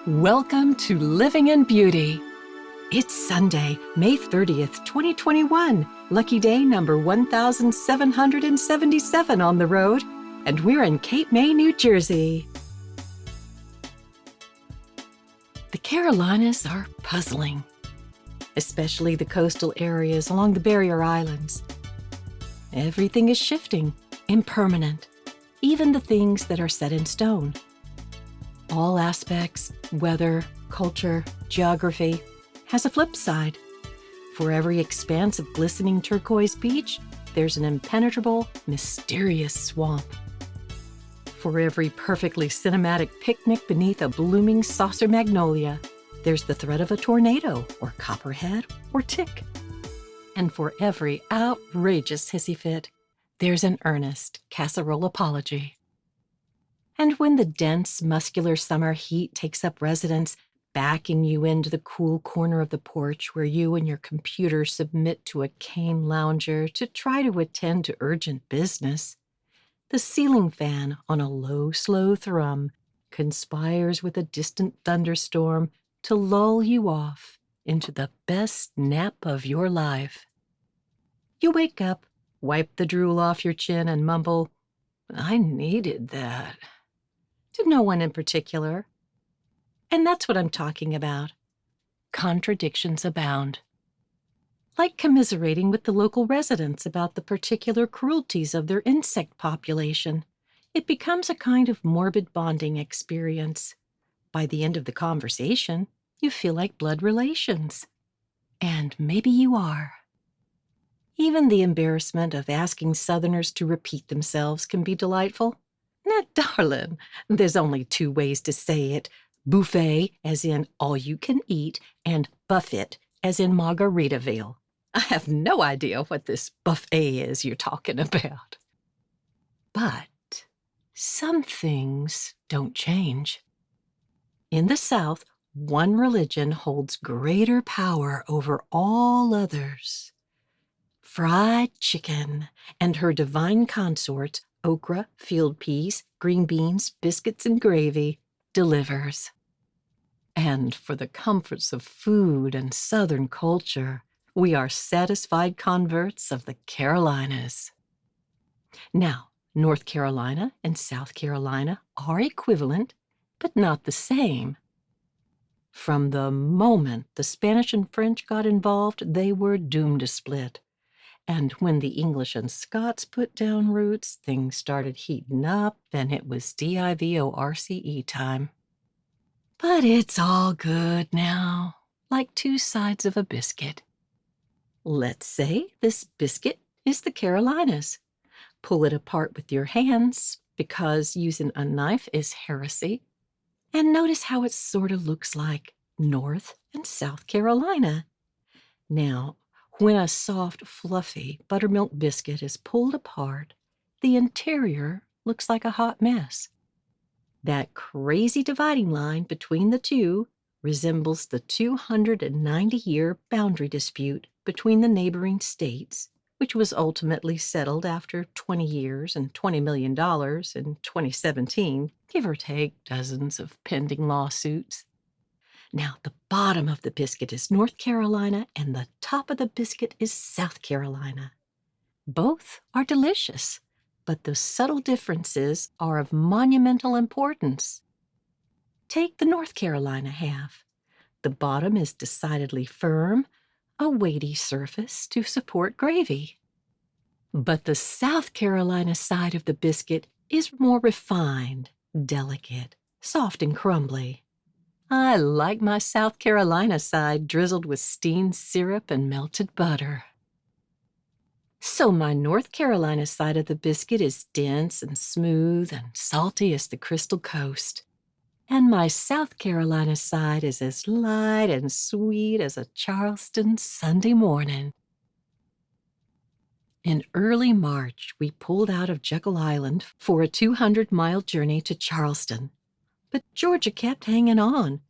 Welcome to Living in Beauty. It's Sunday, May 30th, 2021, lucky day number 1777 on the road, and we're in Cape May, New Jersey. The Carolinas are puzzling, especially the coastal areas along the barrier islands. Everything is shifting, impermanent, even the things that are set in stone. All aspects, weather, culture, geography, has a flip side. For every expanse of glistening turquoise beach, there's an impenetrable, mysterious swamp. For every perfectly cinematic picnic beneath a blooming saucer magnolia, there's the threat of a tornado, or copperhead, or tick. And for every outrageous hissy fit, there's an earnest casserole apology. And when the dense, muscular summer heat takes up residence, backing you into the cool corner of the porch where you and your computer submit to a cane lounger to try to attend to urgent business, the ceiling fan on a low, slow thrum conspires with a distant thunderstorm to lull you off into the best nap of your life. You wake up, wipe the drool off your chin, and mumble, "I needed that," to no one in particular. And that's what I'm talking about. Contradictions abound. Like commiserating with the local residents about the particular cruelties of their insect population, it becomes a kind of morbid bonding experience. By the end of the conversation, you feel like blood relations. And maybe you are. Even the embarrassment of asking Southerners to repeat themselves can be delightful. Now, darling, there's only two ways to say it. Buffet, as in all you can eat, and buffet, as in Margaritaville. I have no idea what this buffet is you're talking about. But some things don't change. In the South, one religion holds greater power over all others. Fried chicken and her divine consorts, okra, field peas, green beans, biscuits, and gravy, delivers. And for the comforts of food and Southern culture, we are satisfied converts of the Carolinas. Now, North Carolina and South Carolina are equivalent, but not the same. From the moment the Spanish and French got involved, they were doomed to split. And when the English and Scots put down roots, things started heating up, and it was DIVORCE time. But it's all good now, like two sides of a biscuit. Let's say this biscuit is the Carolinas. Pull it apart with your hands, because using a knife is heresy. And notice how it sort of looks like North and South Carolina. Now, when a soft, fluffy buttermilk biscuit is pulled apart, the interior looks like a hot mess. That crazy dividing line between the two resembles the 290-year boundary dispute between the neighboring states, which was ultimately settled after 20 years and $20 million in 2017, give or take dozens of pending lawsuits. Now, the bottom of the biscuit is North Carolina, and the top of the biscuit is South Carolina. Both are delicious, but the subtle differences are of monumental importance. Take the North Carolina half. The bottom is decidedly firm, a weighty surface to support gravy. But the South Carolina side of the biscuit is more refined, delicate, soft and crumbly. I like my South Carolina side drizzled with steamed syrup and melted butter. So my North Carolina side of the biscuit is dense and smooth and salty as the Crystal Coast. And my South Carolina side is as light and sweet as a Charleston Sunday morning. In early March, we pulled out of Jekyll Island for a 200-mile journey to Charleston. But Georgia kept hanging on.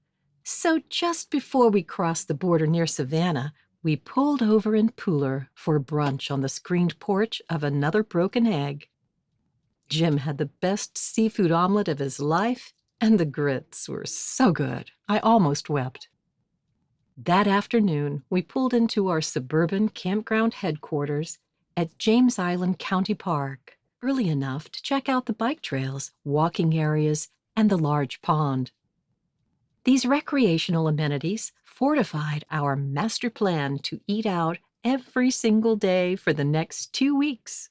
So just before we crossed the border near Savannah, we pulled over in Pooler for brunch on the screened porch of Another Broken Egg. Jim had the best seafood omelet of his life, And the grits were so good, I almost wept. That afternoon, we pulled into our suburban campground headquarters at James Island County Park, early enough to check out the bike trails, walking areas, and the large pond. These recreational amenities fortified our master plan to eat out every single day for the next 2 weeks.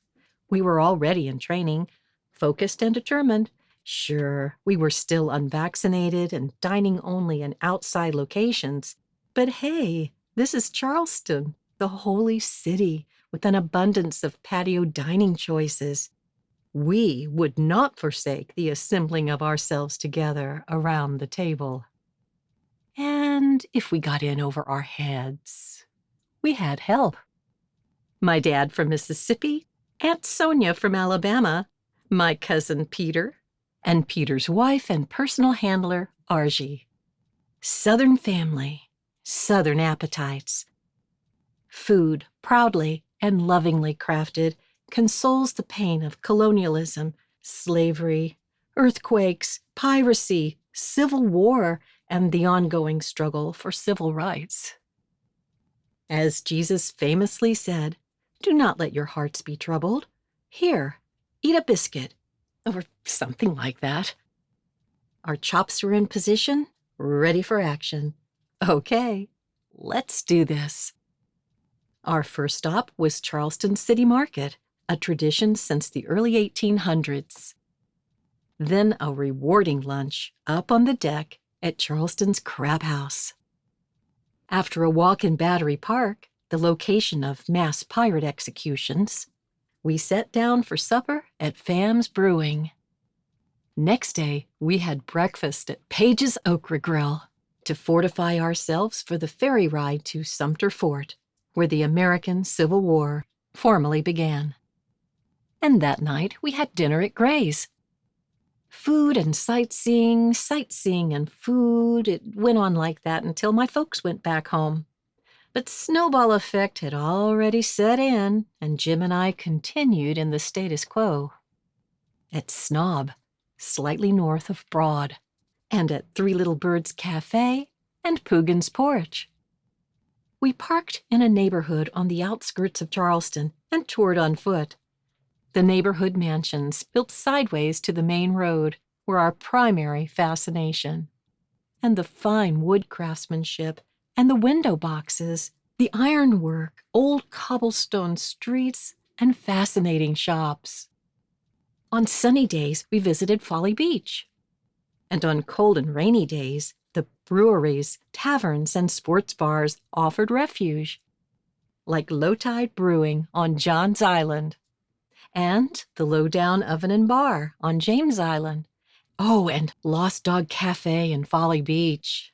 We were already in training, focused and determined. Sure, we were still unvaccinated and dining only in outside locations. But hey, this is Charleston, the holy city, with an abundance of patio dining choices. We would not forsake the assembling of ourselves together around the table. And if we got in over our heads, we had help. My dad from Mississippi, Aunt Sonia from Alabama, my cousin Peter, and Peter's wife and personal handler, Argie. Southern family, Southern appetites. Food, proudly and lovingly crafted, consoles the pain of colonialism, slavery, earthquakes, piracy, civil war, and the ongoing struggle for civil rights. As Jesus famously said, "Do not let your hearts be troubled. Here, eat a biscuit," or something like that. Our chops were in position, ready for action. Okay, let's do this. Our first stop was Charleston City Market, a tradition since the early 1800s. Then a rewarding lunch up on the deck at Charleston's Crab House. After a walk in Battery Park, the location of mass pirate executions, we sat down for supper at Fam's Brewing. Next day, we had breakfast at Page's Okra Grill to fortify ourselves for the ferry ride to Sumter Fort, where the American Civil War formally began. And that night, we had dinner at Gray's. Food and sightseeing and food, it went on like that until my folks went back home. But snowball effect had already set in, and Jim and I continued in the status quo. At Snob, slightly north of Broad, and at Three Little Birds Cafe and Poogan's Porch. We parked in a neighborhood on the outskirts of Charleston and toured on foot. The neighborhood mansions built sideways to the main road were our primary fascination. And the fine wood craftsmanship and the window boxes, the ironwork, old cobblestone streets, and fascinating shops. On sunny days, we visited Folly Beach. And on cold and rainy days, the breweries, taverns, and sports bars offered refuge, like Low Tide Brewing on John's Island, and the Lowdown Oven and Bar on James Island. Oh, and Lost Dog Cafe in Folly Beach.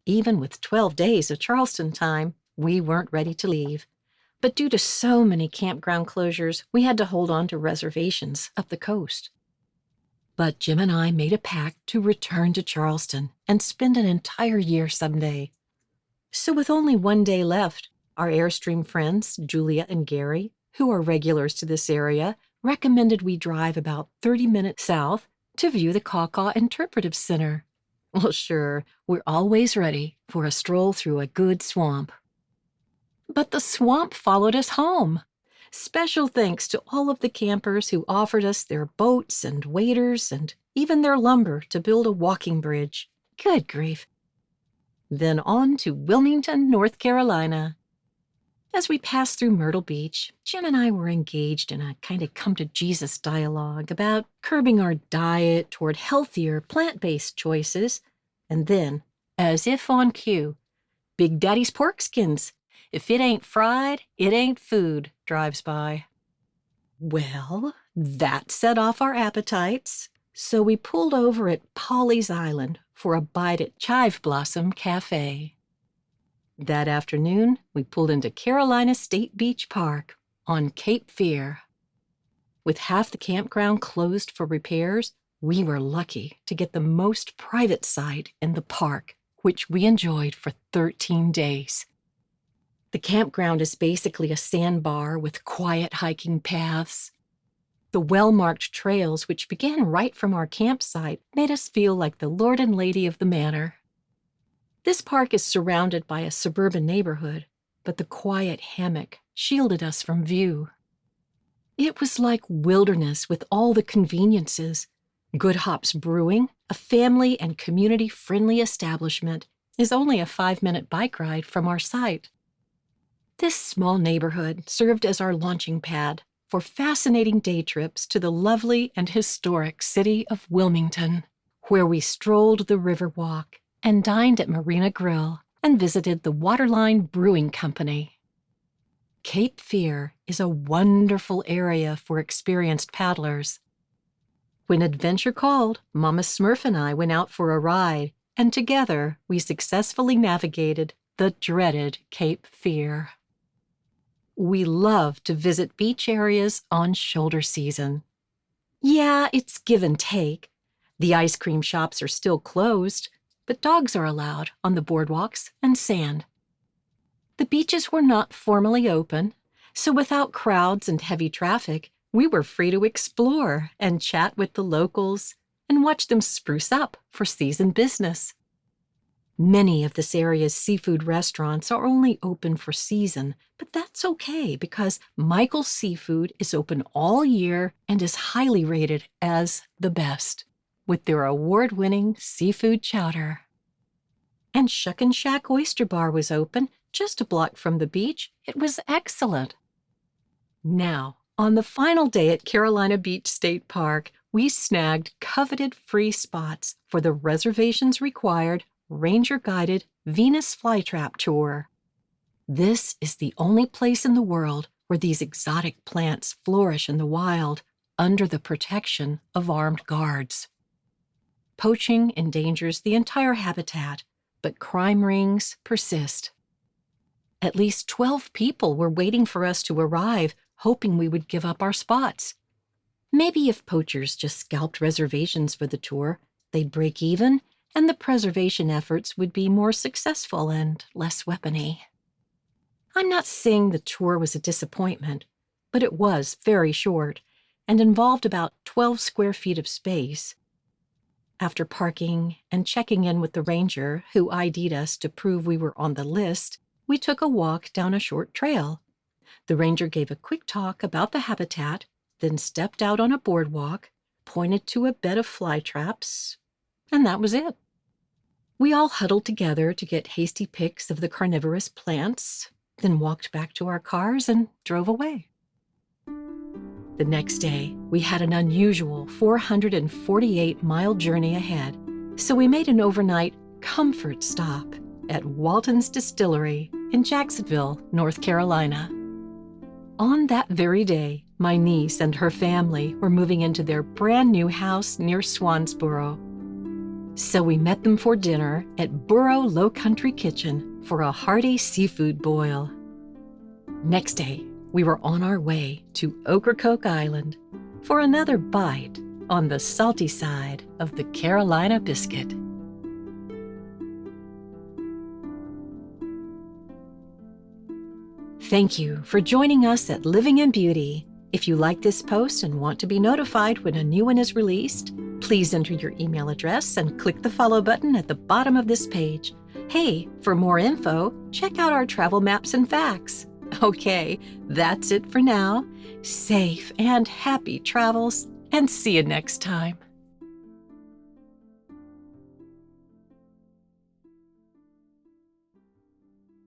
Even with 12 days of Charleston time, we weren't ready to leave. But due to so many campground closures, we had to hold on to reservations up the coast. But Jim and I made a pact to return to Charleston and spend an entire year someday. So with only 1 day left, our Airstream friends, Julia and Gary, who are regulars to this area, recommended we drive about 30 minutes south to view the Caw Interpretive Center. Well, sure, we're always ready for a stroll through a good swamp. But the swamp followed us home. Special thanks to all of the campers who offered us their boats and waders and even their lumber to build a walking bridge. Good grief. Then on to Wilmington, North Carolina. As we passed through Myrtle Beach, Jim and I were engaged in a kind of come-to-Jesus dialogue about curbing our diet toward healthier, plant-based choices. And then, as if on cue, Big Daddy's Pork Skins. If it ain't fried, it ain't food, drives by. Well, that set off our appetites, so we pulled over at Polly's Island for a bite at Chive Blossom Cafe. That afternoon, we pulled into Carolina State Beach Park on Cape Fear. With half the campground closed for repairs, we were lucky to get the most private site in the park, which we enjoyed for 13 days. The campground is basically a sandbar with quiet hiking paths. The well-marked trails, which began right from our campsite, made us feel like the lord and lady of the manor. This park is surrounded by a suburban neighborhood, but the quiet hammock shielded us from view. It was like wilderness with all the conveniences. Good Hops Brewing, a family and community-friendly establishment, is only a 5-minute bike ride from our site. This small neighborhood served as our launching pad for fascinating day trips to the lovely and historic city of Wilmington, where we strolled the Riverwalk and dined at Marina Grill and visited the Waterline Brewing Company. Cape Fear is a wonderful area for experienced paddlers. When adventure called, Mama Smurf and I went out for a ride, and together we successfully navigated the dreaded Cape Fear. We love to visit beach areas on shoulder season. Yeah, it's give and take. The ice cream shops are still closed, but dogs are allowed on the boardwalks and sand. The beaches were not formally open, so without crowds and heavy traffic, we were free to explore and chat with the locals and watch them spruce up for season business. Many of this area's seafood restaurants are only open for season, but that's okay because Michael's Seafood is open all year and is highly rated as the best, with their award-winning seafood chowder. And Shuckin' Shack Oyster Bar was open just a block from the beach. It was excellent. Now, on the final day at Carolina Beach State Park, we snagged coveted free spots for the reservations required ranger-guided Venus Flytrap Tour. This is the only place in the world where these exotic plants flourish in the wild under the protection of armed guards. Poaching endangers the entire habitat, but crime rings persist. At least 12 people were waiting for us to arrive, hoping we would give up our spots. Maybe if poachers just scalped reservations for the tour, they'd break even, and the preservation efforts would be more successful and less weapony. I'm not saying the tour was a disappointment, but it was very short and involved about 12 square feet of space. After parking and checking in with the ranger who ID'd us to prove we were on the list, we took a walk down a short trail. The ranger gave a quick talk about the habitat, then stepped out on a boardwalk, pointed to a bed of fly traps, and that was it. We all huddled together to get hasty pics of the carnivorous plants, then walked back to our cars and drove away. The next day, we had an unusual 448-mile journey ahead, so we made an overnight comfort stop at Walton's Distillery in Jacksonville, North Carolina. On that very day, my niece and her family were moving into their brand new house near Swansboro. So we met them for dinner at Burro Low Country Kitchen for a hearty seafood boil. Next day, we were on our way to Ocracoke Island for another bite on the salty side of the Carolina biscuit. Thank you for joining us at Living in Beauty. If you like this post and want to be notified when a new one is released, please enter your email address and click the follow button at the bottom of this page. Hey, for more info, check out our travel maps and facts. Okay, that's it for now. Safe and happy travels, and see you next time.